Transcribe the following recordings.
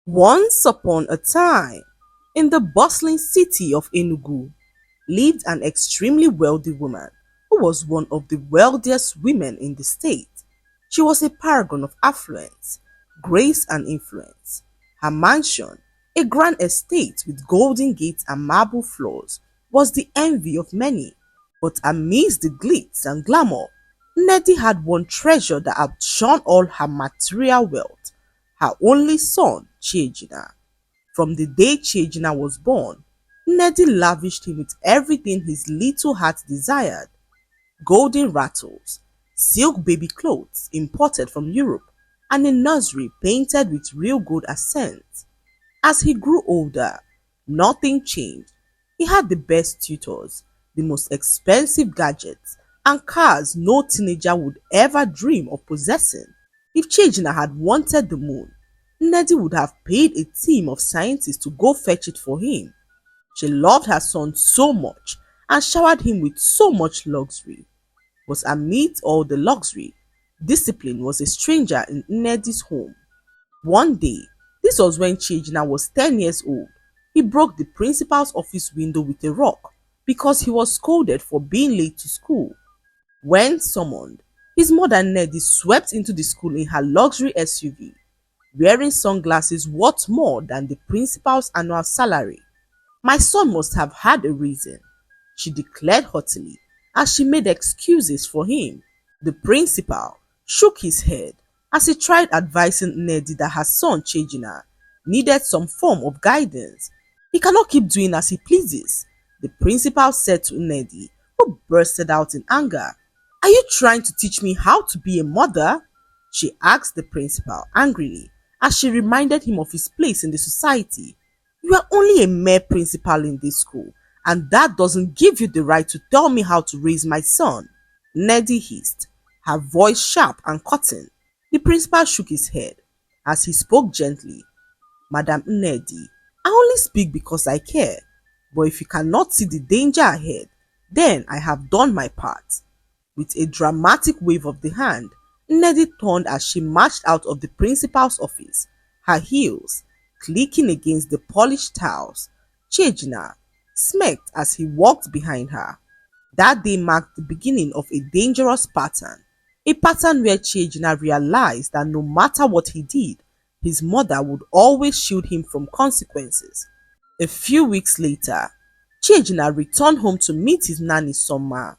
Once upon a time, in the bustling city of Enugu, lived an extremely wealthy woman who was one of the wealthiest women in the state. She was a paragon of affluence, grace, and influence. Her mansion, a grand estate with golden gates and marble floors, was the envy of many. But amidst the glitz and glamour, Neddy had one treasure that outshone all her material wealth: her only son, Chiejina. From the day Chiejina was born, Neddy lavished him with everything his little heart desired: golden rattles, silk baby clothes imported from Europe, and a nursery painted with real gold accents. As he grew older, nothing changed. He had the best tutors, the most expensive gadgets, and cars no teenager would ever dream of possessing. If Chejina had wanted the moon, Neddy would have paid a team of scientists to go fetch it for him. She loved her son so much and showered him with so much luxury. But amid all the luxury, discipline was a stranger in Neddy's home. One day, this was when Chejina was 10 years old, he broke the principal's office window with a rock because he was scolded for being late to school. When summoned, his mother Neddy swept into the school in her luxury SUV, wearing sunglasses worth more than the principal's annual salary. "My son must have had a reason," she declared haughtily as she made excuses for him. The principal shook his head as he tried advising Neddy that her son Chejina needed some form of guidance. "He cannot keep doing as he pleases," the principal said to Neddy, who bursted out in anger. "Are you trying to teach me how to be a mother?" she asked the principal angrily as she reminded him of his place in the society. "You are only a mere principal in this school, and that doesn't give you the right to tell me how to raise my son," Neddy hissed, her voice sharp and cutting. The principal shook his head as he spoke gently. "Madam Neddy, I only speak because I care, but if you cannot see the danger ahead, then I have done my part." With a dramatic wave of the hand, Neddy turned as she marched out of the principal's office, her heels clicking against the polished tiles. Chejina smirked as he walked behind her. That day marked the beginning of a pattern where Chejina realized that no matter what he did, his mother would always shield him from consequences. A few weeks later, Chejina returned home to meet his nanny Soma.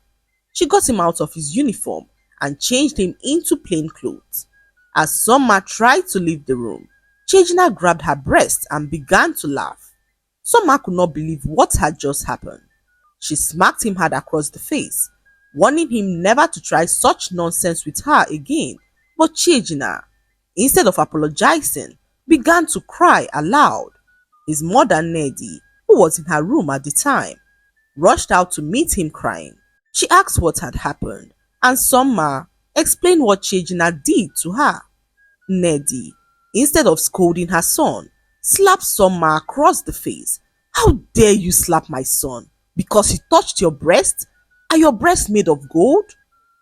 She got him out of his uniform and changed him into plain clothes. As Soma tried to leave the room, Chejina grabbed her breast and began to laugh. Soma could not believe what had just happened. She smacked him hard across the face, warning him never to try such nonsense with her again. But Chejina, instead of apologizing, began to cry aloud. His mother Neddy, who was in her room at the time, rushed out to meet him crying. She asked what had happened, and Soma explained what Chejina did to her. Neddy, instead of scolding her son, slapped Soma across the face. "How dare you slap my son? Because he touched your breast? Are your breasts made of gold?"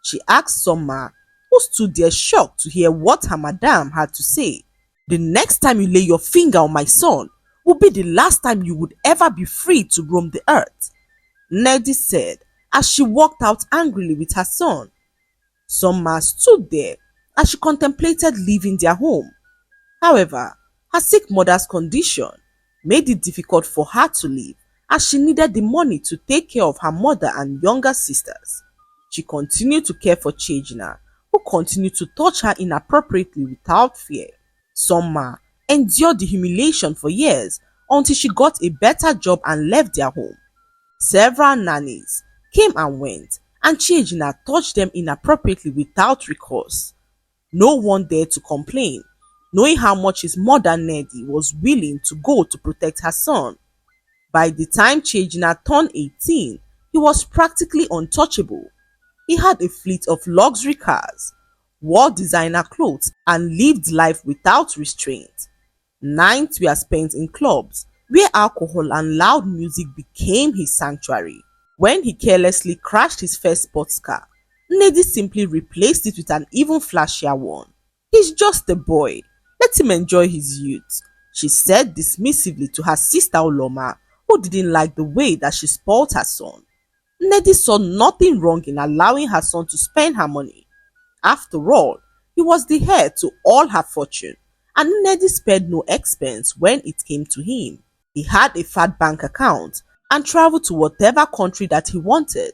she asked Soma, who stood there shocked to hear what her madam had to say. "The next time you lay your finger on my son will be the last time you would ever be free to roam the earth," Neddy said as she walked out angrily with her son. Soma stood there as she contemplated leaving their home. However, her sick mother's condition made it difficult for her to leave as she needed the money to take care of her mother and younger sisters. She continued to care for Chejina, who continued to touch her inappropriately without fear. Soma endured the humiliation for years until she got a better job and left their home. Several nannies came and went, and Chejina touched them inappropriately without recourse. No one dared to complain, knowing how much his mother Neddy was willing to go to protect her son. By the time Chejina turned 18, he was practically untouchable. He had a fleet of luxury cars, wore designer clothes, and lived life without restraint. Nights were spent in clubs where alcohol and loud music became his sanctuary. When he carelessly crashed his first sports car, Neddy simply replaced it with an even flashier one. "He's just a boy. Let him enjoy his youth," She said dismissively to her sister Oloma, who didn't like the way that she spoiled her son. Nnedi saw nothing wrong in allowing her son to spend her money. After all, he was the heir to all her fortune, and Nnedi spared no expense when it came to him. He had a fat bank account and traveled to whatever country that he wanted.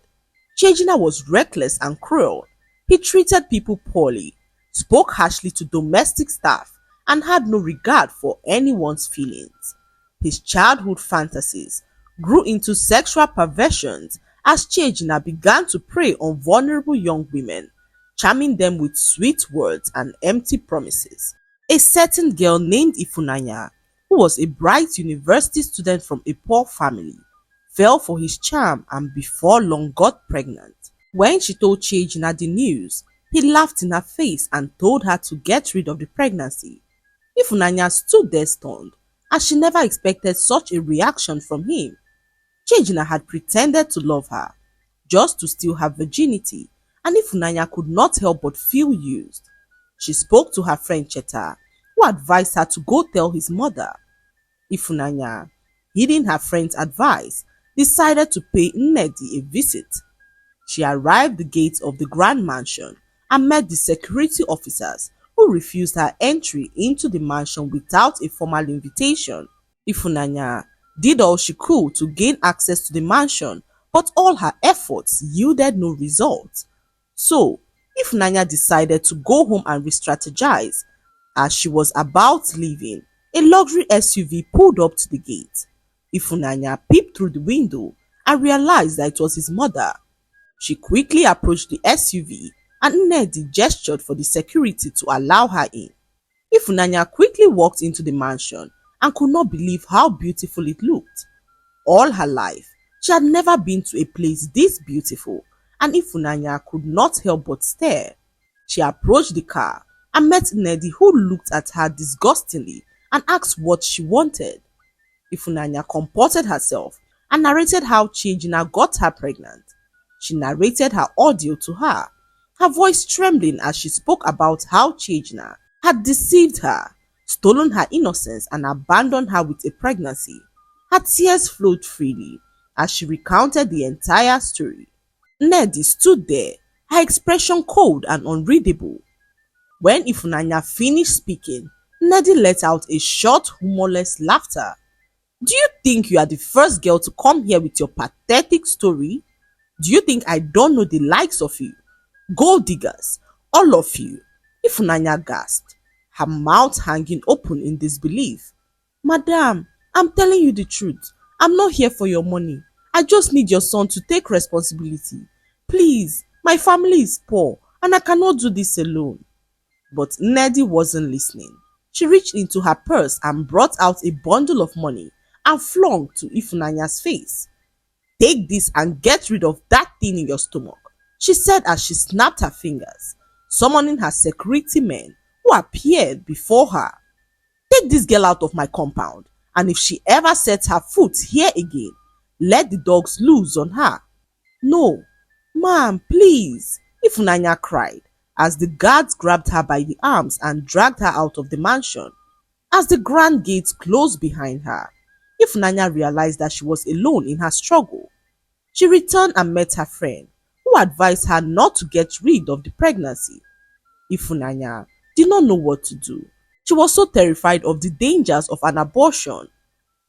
Chejina was reckless and cruel. He treated people poorly, spoke harshly to domestic staff, and had no regard for anyone's feelings. His childhood fantasies grew into sexual perversions as Chejina began to prey on vulnerable young women, charming them with sweet words and empty promises. A certain girl named Ifunanya, who was a bright university student from a poor family, fell for his charm and before long got pregnant. When she told Chejina the news, he laughed in her face and told her to get rid of the pregnancy. Ifunanya stood there stunned, as she never expected such a reaction from him. Chejina had pretended to love her, just to steal her virginity, and Ifunanya could not help but feel used. She spoke to her friend Cheta, who advised her to go tell his mother. Ifunanya, heeding her friend's advice, decided to pay Nnedi a visit. She arrived at the gates of the grand mansion and met the security officers who refused her entry into the mansion without a formal invitation. Ifunanya did all she could to gain access to the mansion, but all her efforts yielded no result. So, Ifunanya decided to go home and re-strategize. As she was about leaving, a luxury SUV pulled up to the gate. Ifunanya peeped through the window and realized that it was his mother. She quickly approached the SUV and Nnedi gestured for the security to allow her in. Ifunanya quickly walked into the mansion and could not believe how beautiful it looked. All her life, she had never been to a place this beautiful, and Ifunanya could not help but stare. She approached the car and met Nnedi, who looked at her disgustingly and asked what she wanted. Ifunanya comported herself and narrated how Chejina got her pregnant. She narrated her ordeal to her voice trembling as she spoke about how Chejina had deceived her, stolen her innocence and abandoned her with a pregnancy. Her tears flowed freely as she recounted the entire story. Nnedi stood there, her expression cold and unreadable. When Ifunanya finished speaking, Nnedi let out a short, humorless laughter. "Do you think you are the first girl to come here with your pathetic story? Do you think I don't know the likes of you? Gold diggers, all of you." Ifunanya gasped, her mouth hanging open in disbelief. "Madam, I'm telling you the truth. I'm not here for your money. I just need your son to take responsibility. Please, my family is poor and I cannot do this alone." But Nnedi wasn't listening. She reached into her purse and brought out a bundle of money and flung to Ifunanya's face. "Take this and get rid of that thing in your stomach," she said as she snapped her fingers, summoning her security men who appeared before her. "Take this girl out of my compound, and if she ever sets her foot here again, let the dogs loose on her." "No, ma'am, please," Ifunanya cried as the guards grabbed her by the arms and dragged her out of the mansion. As the grand gates closed behind her, Ifunanya realized that she was alone in her struggle. She returned and met her friend, who advised her not to get rid of the pregnancy. Ifunanya did not know what to do. She was so terrified of the dangers of an abortion.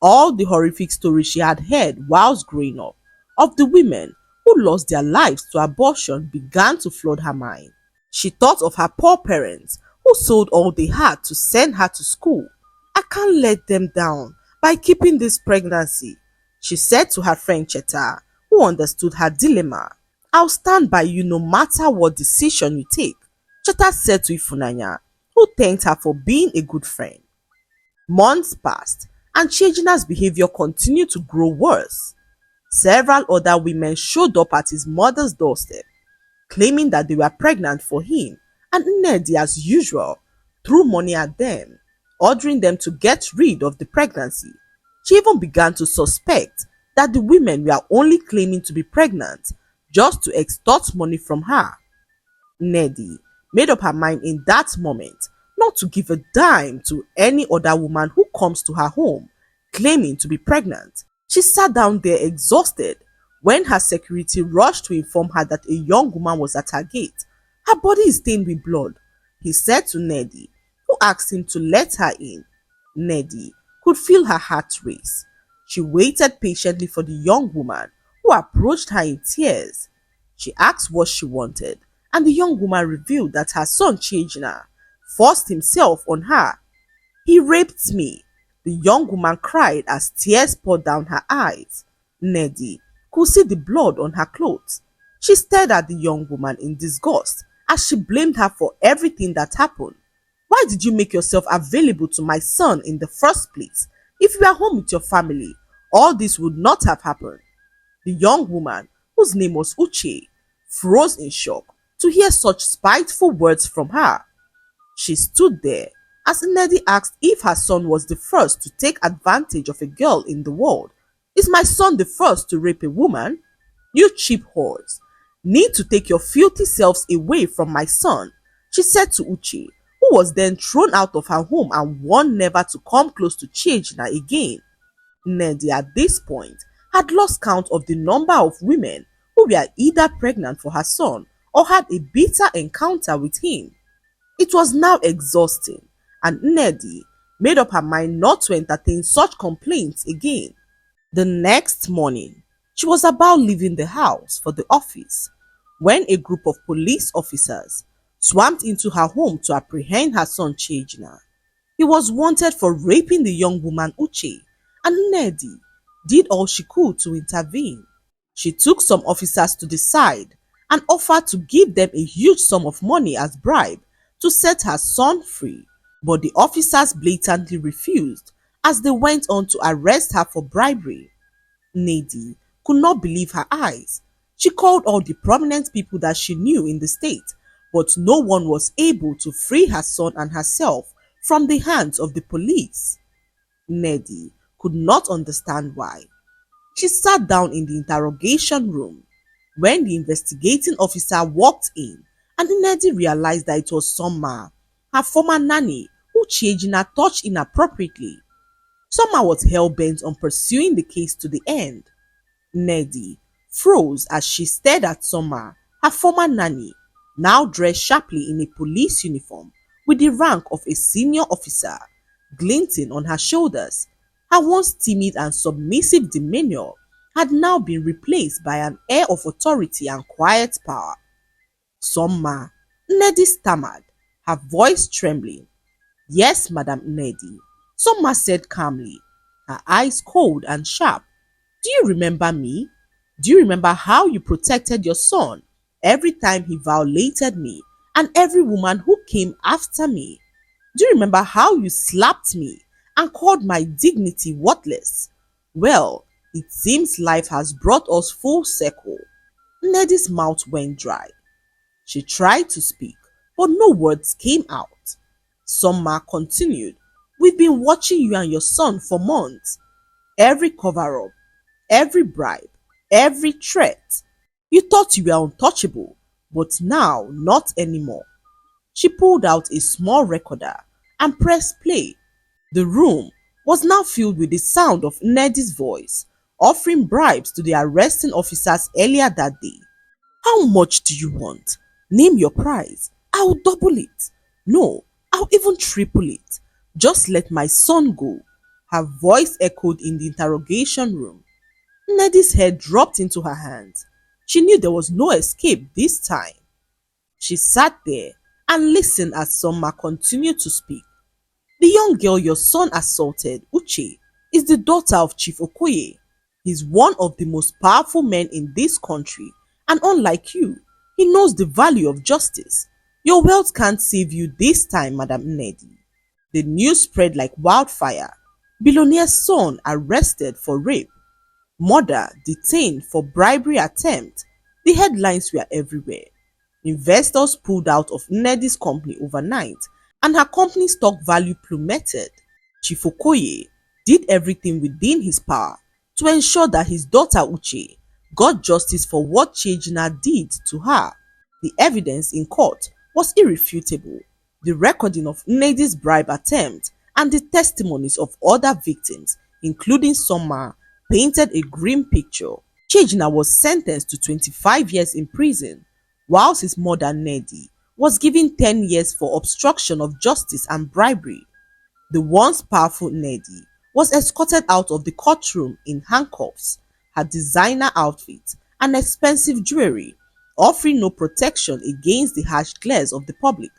All the horrific stories she had heard whilst growing up of the women who lost their lives to abortion began to flood her mind. She thought of her poor parents who sold all they had to send her to school. "I can't let them down by keeping this pregnancy," she said to her friend Cheta, who understood her dilemma. "I'll stand by you no matter what decision you take," Cheta said to Ifunanya, who thanked her for being a good friend. Months passed and Chejina's behavior continued to grow worse. Several other women showed up at his mother's doorstep, claiming that they were pregnant for him, and Nnedi, as usual, threw money at them, ordering them to get rid of the pregnancy. She even began to suspect that the women were only claiming to be pregnant just to extort money from her. Nnedi made up her mind in that moment not to give a dime to any other woman who comes to her home claiming to be pregnant. She sat down there exhausted when her security rushed to inform her that a young woman was at her gate. Her body is stained with blood, he said to Neddy, who asked him to let her in. Neddy could feel her heart race. She waited patiently for the young woman, who approached her in tears. She asked what she wanted, and the young woman revealed that her son Chejina forced himself on her. He raped me, the young woman cried as tears poured down her eyes. Neddy could see the blood on her clothes. She stared at the young woman in disgust as she blamed her for everything that happened. Why did you make yourself available to my son in the first place? If you were home with your family, all this would not have happened. The young woman, whose name was Uche, froze in shock to hear such spiteful words from her. She stood there as Neddy asked if her son was the first to take advantage of a girl in the world. Is my son the first to rape a woman? You cheap whores need to take your filthy selves away from my son, she said to Uche, who was then thrown out of her home and warned never to come close to Chejina again. Neddy at this point had lost count of the number of women who were either pregnant for her son or had a bitter encounter with him. It was now exhausting, and Neddy made up her mind not to entertain such complaints again. The next morning, she was about leaving the house for the office when a group of police officers swarmed into her home to apprehend her son Chejina. He was wanted for raping the young woman Uche, and Neddy did all she could to intervene. She took some officers to the side and offered to give them a huge sum of money as bribe to set her son free, but the officers blatantly refused as they went on to arrest her for bribery. Neddy could not believe her eyes. She called all the prominent people that she knew in the state, but no one was able to free her son and herself from the hands of the police. Neddy could not understand why. She sat down in the interrogation room when the investigating officer walked in, and Neddy realized that it was Summa, her former nanny, who Chejina touched inappropriately. Summa was hell-bent on pursuing the case to the end. Neddy froze as she stared at Summa, her former nanny, now dressed sharply in a police uniform with the rank of a senior officer glinting on her shoulders. Her once timid and submissive demeanor had now been replaced by an air of authority and quiet power. Summa, Neddy stammered, her voice trembling. Yes, Madam Neddy, Summa said calmly, her eyes cold and sharp. Do you remember me? Do you remember how you protected your son every time he violated me and every woman who came after me? Do you remember how you slapped me and called my dignity worthless? Well, it seems life has brought us full circle. Neddy's mouth went dry. She tried to speak, but no words came out. Summa continued, we've been watching you and your son for months. Every cover-up, every bribe, every threat. You thought you were untouchable, but now not anymore. She pulled out a small recorder and pressed play. The room was now filled with the sound of Neddy's voice, offering bribes to the arresting officers earlier that day. How much do you want? Name your price. I'll double it. No, I'll even triple it. Just let my son go. Her voice echoed in the interrogation room. Neddy's head dropped into her hands. She knew there was no escape this time. She sat there and listened as Summa continued to speak. The young girl your son assaulted, Uche, is the daughter of Chief Okoye. He's one of the most powerful men in this country, and unlike you, he knows the value of justice. Your wealth can't save you this time, Madam Neddy. The news spread like wildfire. Billionaire's son arrested for rape. Mother detained for bribery attempt. The headlines were everywhere. Investors pulled out of Neddy's company overnight, and her company's stock value plummeted. Chief Okoye did everything within his power to ensure that his daughter Uche got justice for what Chejina did to her. The evidence in court was irrefutable. The recording of Nnedi's bribe attempt and the testimonies of other victims, including Soma, painted a grim picture. Chejina was sentenced to 25 years in prison, whilst his mother Nnedi was given 10 years for obstruction of justice and bribery. The once powerful Nnedi was escorted out of the courtroom in handcuffs, her designer outfit, and expensive jewelry, offering no protection against the harsh glares of the public.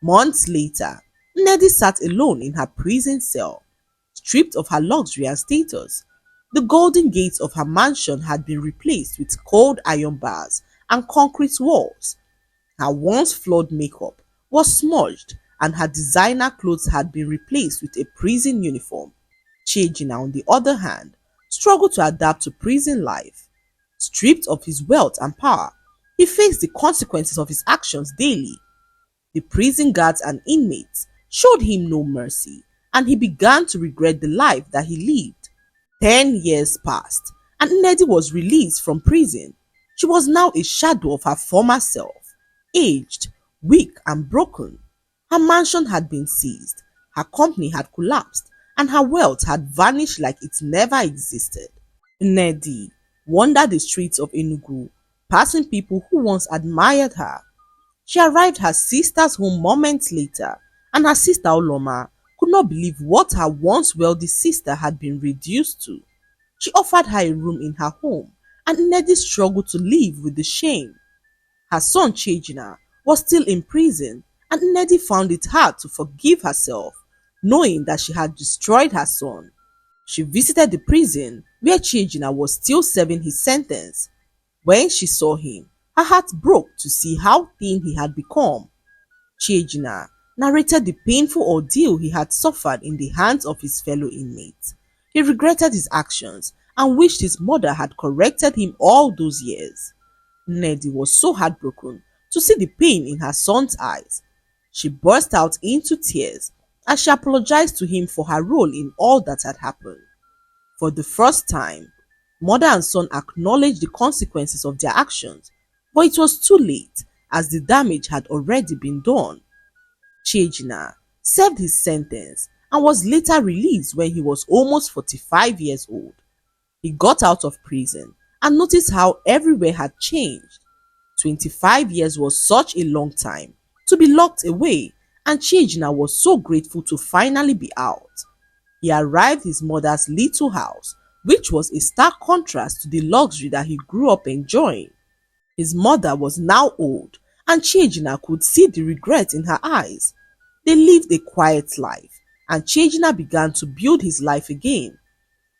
Months later, Nnedi sat alone in her prison cell, stripped of her luxury and status. The golden gates of her mansion had been replaced with cold iron bars and concrete walls. Her once flawed makeup was smudged and her designer clothes had been replaced with a prison uniform. Chejina, on the other hand, struggled to adapt to prison life. Stripped of his wealth and power, he faced the consequences of his actions daily. The prison guards and inmates showed him no mercy, and he began to regret the life that he lived. 10 years passed, and Nnedi was released from prison. She was now a shadow of her former self, aged, weak, and broken. Her mansion had been seized, her company had collapsed, and her wealth had vanished like it never existed. Nnedi wandered the streets of Enugu, passing people who once admired her. She arrived at her sister's home moments later, and her sister Oloma could not believe what her once wealthy sister had been reduced to. She offered her a room in her home, and Nnedi struggled to live with the shame. Her son Chejina was still in prison, and Nnedi found it hard to forgive herself, knowing that she had destroyed her son. She visited the prison where Chejina was still serving his sentence. When she saw him, her heart broke to see how thin he had become. Chejina narrated the painful ordeal he had suffered in the hands of his fellow inmates. He regretted his actions and wished his mother had corrected him all those years. Nnedi was so heartbroken to see the pain in her son's eyes. She burst out into tears as she apologized to him for her role in all that had happened. For the first time, mother and son acknowledged the consequences of their actions, but it was too late as the damage had already been done. Chejina served his sentence and was later released when he was almost 45 years old. He got out of prison and noticed how everywhere had changed. 25 years was such a long time to be locked away, and Chejina was so grateful to finally be out. He arrived at his mother's little house, which was a stark contrast to the luxury that he grew up enjoying. His mother was now old, and Chejina could see the regret in her eyes. They lived a quiet life, and Chejina began to build his life again.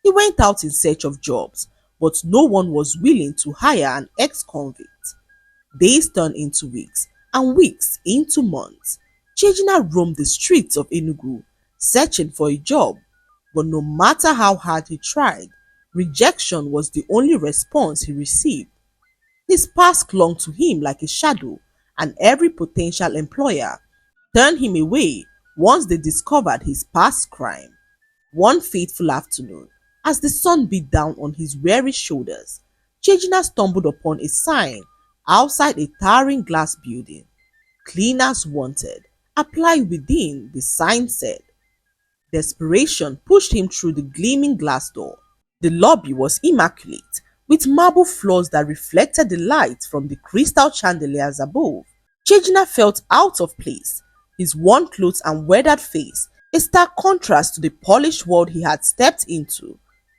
He went out in search of jobs, but no one was willing to hire an ex-convict. Days turned into weeks, and weeks into months. Chejina roamed the streets of Enugu, searching for a job, but no matter how hard he tried, rejection was the only response he received. His past clung to him like a shadow, and every potential employer turned him away once they discovered his past crime. One fateful afternoon, as the sun beat down on his weary shoulders, Chejina stumbled upon a sign outside a towering glass building. "Cleaners wanted. Apply within," the sign said. Desperation pushed him through the gleaming glass door. The lobby was immaculate, with marble floors that reflected the light from the crystal chandeliers above. Chejina felt out of place, his worn clothes and weathered face a stark contrast to the polished world he had stepped into.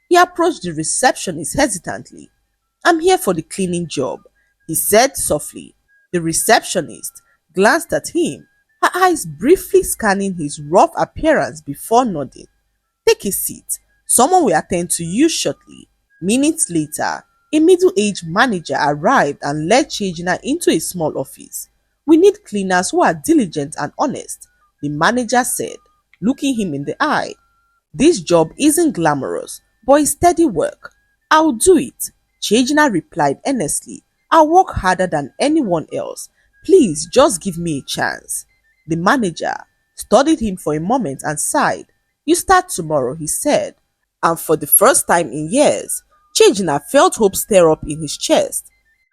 He approached the receptionist hesitantly. "I'm here for the cleaning job," he said softly. The receptionist glanced at him, her eyes briefly scanning his rough appearance before nodding. "Take a seat. Someone will attend to you shortly." Minutes later, a middle-aged manager arrived and led Chejina into a small office. "We need cleaners who are diligent and honest," the manager said, looking him in the eye. "This job isn't glamorous, but it's steady work." "I'll do it," Chejina replied earnestly. "I'll work harder than anyone else. Please just give me a chance." The manager studied him for a moment and sighed. "You start tomorrow," he said. And for the first time in years, Chejina felt hope stir up in his chest.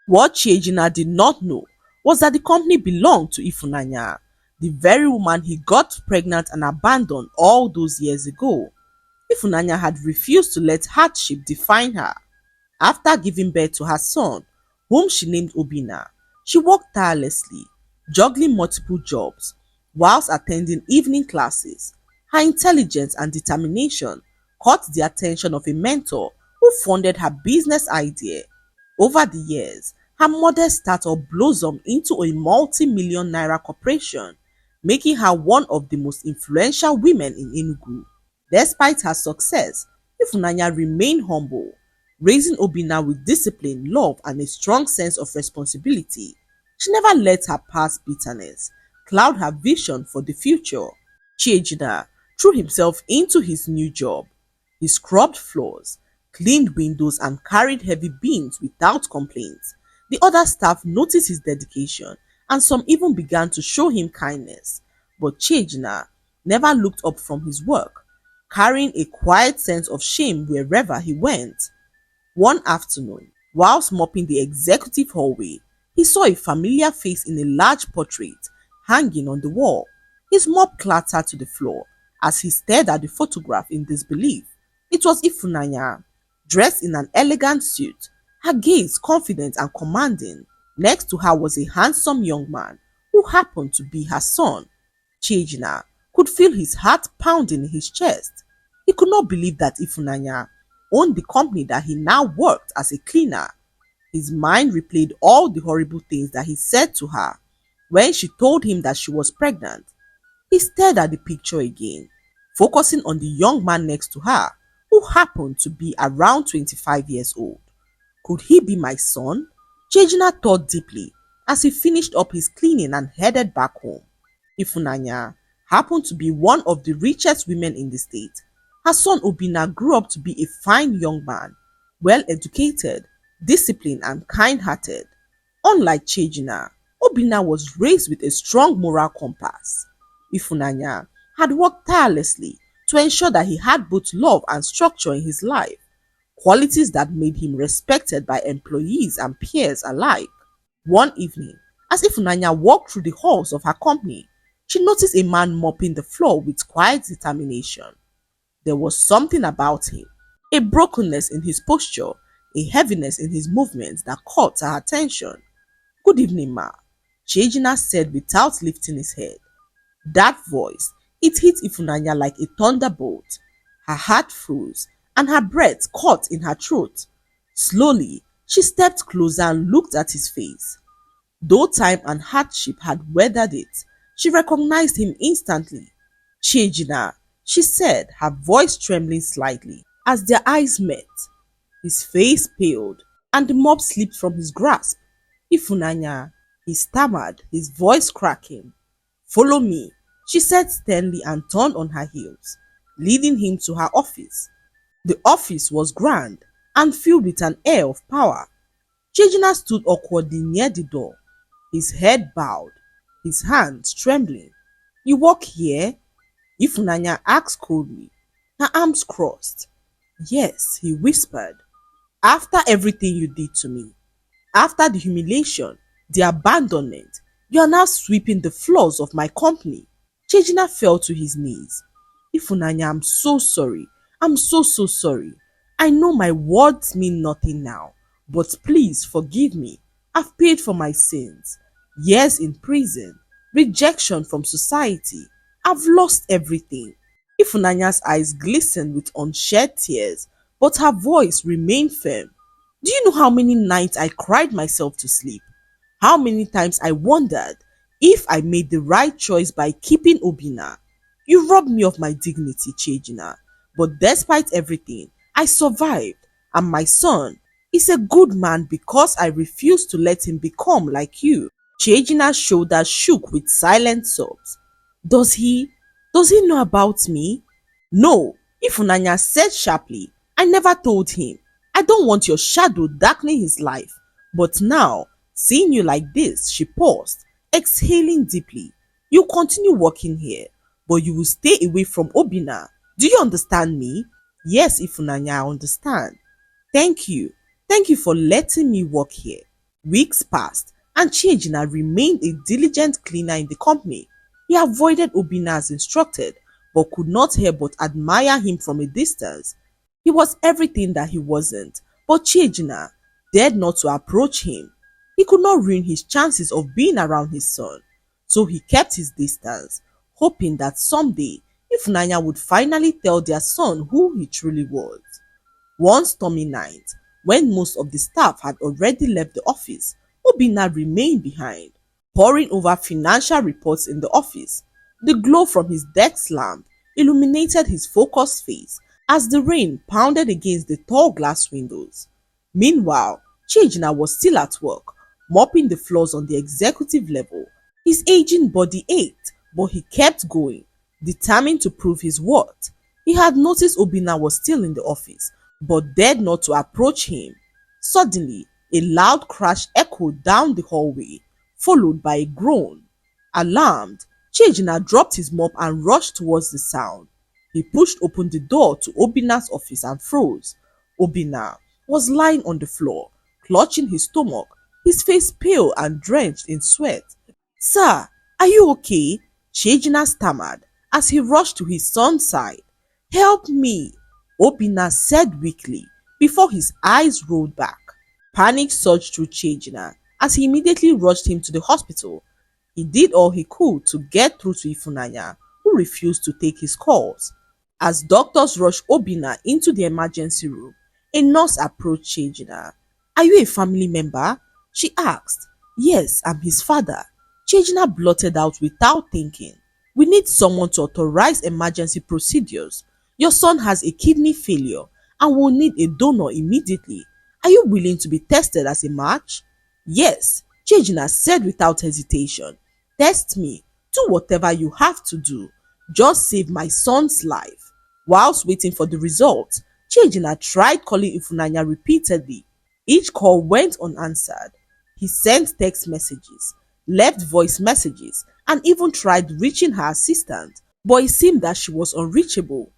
What Chejina did not know was that the company belonged to Ifunanya, the the very woman he got pregnant and abandoned all those years ago. Ifunanya had refused to let hardship define her. After giving birth to her son, whom she named Obina, she worked tirelessly, juggling multiple jobs, whilst attending evening classes. Her intelligence and determination caught the attention of a mentor who funded her business idea. Over the years, her modest startup blossomed into a multi-million naira corporation, making her one of the most influential women in Enugu. Despite her success, Ifunanya remained humble, raising Obina with discipline, love, and a strong sense of responsibility. She never let her past bitterness cloud her vision for the future. Chiejina threw himself into his new job. He scrubbed floors, cleaned windows, and carried heavy beams without complaints. The other staff noticed his dedication, and some even began to show him kindness. But Chiejina never looked up from his work, carrying a quiet sense of shame wherever he went. One afternoon, whilst mopping the executive hallway, he saw a familiar face in a large portrait hanging on the wall. His mop clattered to the floor as he stared at the photograph in disbelief. It was Ifunanya, dressed in an elegant suit, her gaze confident and commanding. Next to her was a handsome young man who happened to be her son. Chiejina could feel his heart pounding in his chest. He could not believe that Ifunanya owned the company that he now worked as a cleaner. His mind replayed all the horrible things that he said to her when she told him that she was pregnant. He stared at the picture again, focusing on the young man next to her, who happened to be around 25 years old. Could he be my son? Chejina thought deeply as he finished up his cleaning and headed back home. Ifunanya happened to be one of the richest women in the state. Her son Obina grew up to be a fine young man, well educated, disciplined, and kind-hearted. Unlike Chejina, Obina was raised with a strong moral compass. Ifunanya had worked tirelessly to ensure that he had both love and structure in his life, qualities that made him respected by employees and peers alike. One evening, as Ifunanya walked through the halls of her company, she noticed a man mopping the floor with quiet determination. There was something about him, a brokenness in his posture, a heaviness in his movements that caught her attention. "Good evening, ma," Chejina said without lifting his head. That voice, it hit Ifunanya like a thunderbolt. Her heart froze and her breath caught in her throat. Slowly, she stepped closer and looked at his face. Though time and hardship had weathered it, she recognized him instantly. "Chejina," she said, her voice trembling slightly. As their eyes met, his face paled and the mop slipped from his grasp. "Ifunanya," he stammered, his voice cracking. "Follow me," she said sternly and turned on her heels, leading him to her office. The office was grand and filled with an air of power. Chejina stood awkwardly near the door, his head bowed, his hands trembling. "You work here?" Ifunanya asked coldly, her arms crossed. "Yes," he whispered. "After everything you did to me, after the humiliation, the abandonment, you are now sweeping the floors of my company." Chejina fell to his knees. "Ifunanya, I'm so sorry. I'm so sorry. I know my words mean nothing now, but please forgive me. I've paid for my sins. Years in prison, rejection from society. I've lost everything." Ifunanya's eyes glistened with unshed tears, but her voice remained firm. "Do you know how many nights I cried myself to sleep? How many times I wondered if I made the right choice by keeping Obina? You robbed me of my dignity, Chejina, but despite everything, I survived, and my son is a good man because I refused to let him become like you." Chejina's shoulders shook with silent sobs. Does he know about me?" "No," Ifunanya said sharply. "I never told him. I don't want your shadow darkening his life. But now, seeing you like this," she paused, exhaling deeply. "You continue working here, but you will stay away from Obina. Do you understand me?" "Yes, Ifunanya, I understand. Thank you. Thank you for letting me work here." Weeks passed, and Chejina remained a diligent cleaner in the company. He avoided Obina as instructed, but could not help but admire him from a distance. He was everything that he wasn't, but Chiejina dared not to approach him. He could not ruin his chances of being around his son, so he kept his distance, hoping that someday Ifunanya would finally tell their son who he truly was. One stormy night, when most of the staff had already left the office, Obina remained behind, poring over financial reports in the office. The glow from his desk lamp illuminated his focused face as the rain pounded against the tall glass windows. Meanwhile, Chejina was still at work, mopping the floors on the executive level. His aging body ached, but he kept going, determined to prove his worth. He had noticed Obina was still in the office, but dared not to approach him. Suddenly, a loud crash echoed down the hallway, followed by a groan. Alarmed, Chejina dropped his mop and rushed towards the sound. He pushed open the door to Obina's office and froze. Obina was lying on the floor, clutching his stomach, his face pale and drenched in sweat. "Sir, are you okay?" Chejina stammered as he rushed to his son's side. "Help me," Obina said weakly before his eyes rolled back. Panic surged through Chejina as he immediately rushed him to the hospital. He did all he could to get through to Ifunanya, who refused to take his calls. As doctors rushed Obina into the emergency room, a nurse approached Chejina. "Are you a family member?" she asked. "Yes, I'm his father," Chejina blurted out without thinking. "We need someone to authorize emergency procedures. Your son has a kidney failure and will need a donor immediately. Are you willing to be tested as a match?" "Yes," Chejina said without hesitation. "Test me. Do whatever you have to do. Just save my son's life." Whilst waiting for the results, Chejina tried calling Ifunanya repeatedly. Each call went unanswered. He sent text messages, left voice messages, and even tried reaching her assistant, but it seemed that she was unreachable.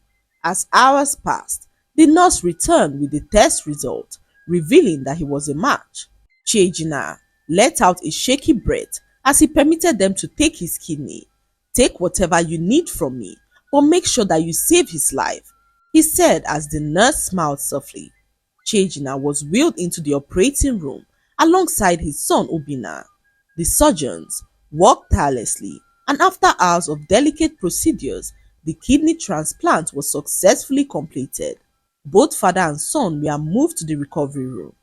As hours passed, the nurse returned with the test result, revealing that he was a match. Chejina let out a shaky breath as he permitted them to take his kidney. "Take whatever you need from me, but make sure that you save his life," he said as the nurse smiled softly. Chejina was wheeled into the operating room alongside his son Obina. The surgeons worked tirelessly, and after hours of delicate procedures, the kidney transplant was successfully completed. Both father and son were moved to the recovery room.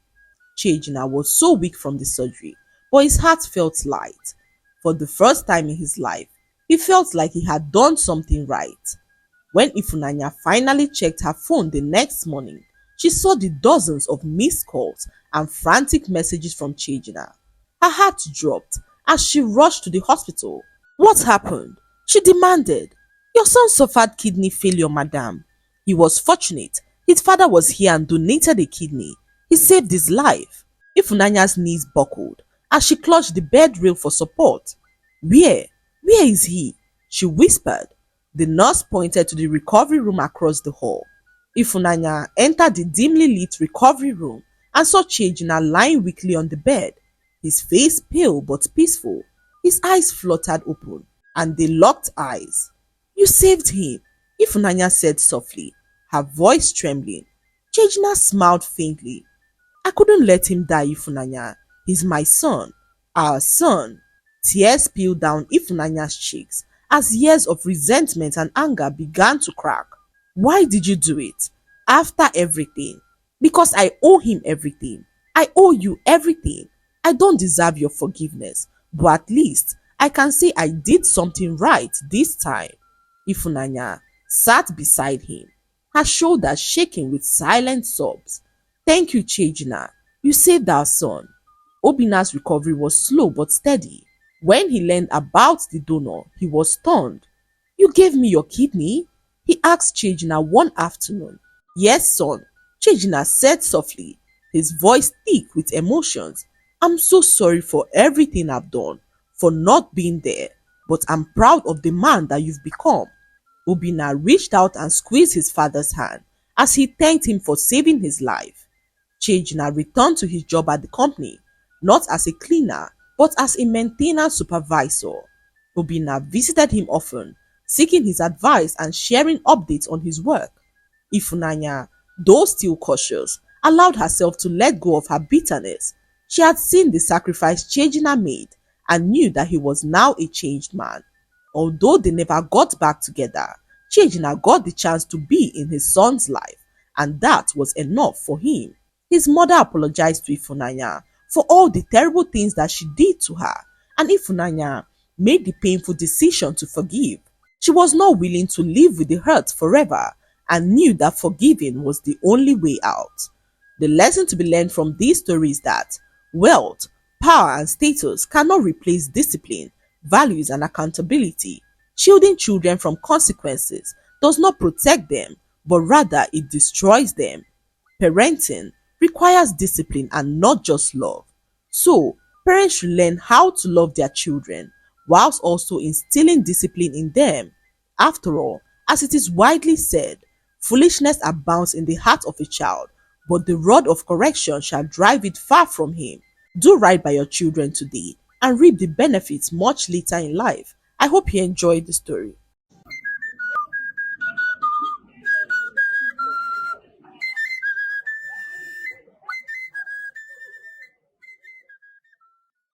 Chejina was so weak from the surgery, but his heart felt light. For the first time in his life, he felt like he had done something right. When Ifunanya finally checked her phone the next morning, she saw the dozens of missed calls and frantic messages from Chejina. Her heart dropped as she rushed to the hospital. "What happened?" she demanded. "Your son suffered kidney failure, madam. He was fortunate. His father was here and donated a kidney. He saved his life." Ifunanya's knees buckled as she clutched the bed rail for support. "Where? Where is he?" she whispered. The nurse pointed to the recovery room across the hall. Ifunanya entered the dimly lit recovery room and saw Chejina lying weakly on the bed, his face pale but peaceful. His eyes fluttered open, and they locked eyes. "You saved him," Ifunanya said softly, her voice trembling. Chejina smiled faintly. "I couldn't let him die, Ifunanya. He's my son, our son." Tears spilled down Ifunanya's cheeks as years of resentment and anger began to crack. "Why did you do it? After everything?" "Because I owe him everything. I owe you everything. I don't deserve your forgiveness, but at least I can say I did something right this time." Ifunanya sat beside him, her shoulders shaking with silent sobs. "Thank you, Chejina. You saved our son." Obina's recovery was slow but steady. When he learned about the donor, he was stunned. "You gave me your kidney?" he asked Chejina one afternoon. "Yes, son," Chejina said softly, his voice thick with emotions. "I'm so sorry for everything I've done, for not being there, but I'm proud of the man that you've become." Obina reached out and squeezed his father's hand as he thanked him for saving his life. Chejina returned to his job at the company, not as a cleaner, but as a maintenance supervisor. Obina visited him often, seeking his advice and sharing updates on his work. Ifunanya, though still cautious, allowed herself to let go of her bitterness. She had seen the sacrifice Chejina made and knew that he was now a changed man. Although they never got back together, Chejina got the chance to be in his son's life, and that was enough for him. His mother apologized to Ifunanya for all the terrible things that she did to her, and Ifunanya made the painful decision to forgive. She was not willing to live with the hurt forever and knew that forgiving was the only way out. The lesson to be learned from this story is that wealth, power, and status cannot replace discipline, values, and accountability. Shielding children from consequences does not protect them, but rather it destroys them. Parenting requires discipline and not just love. So, parents should learn how to love their children whilst also instilling discipline in them. After all, as it is widely said, foolishness abounds in the heart of a child, but the rod of correction shall drive it far from him. Do right by your children today and reap the benefits much later in life. I hope you enjoyed the story.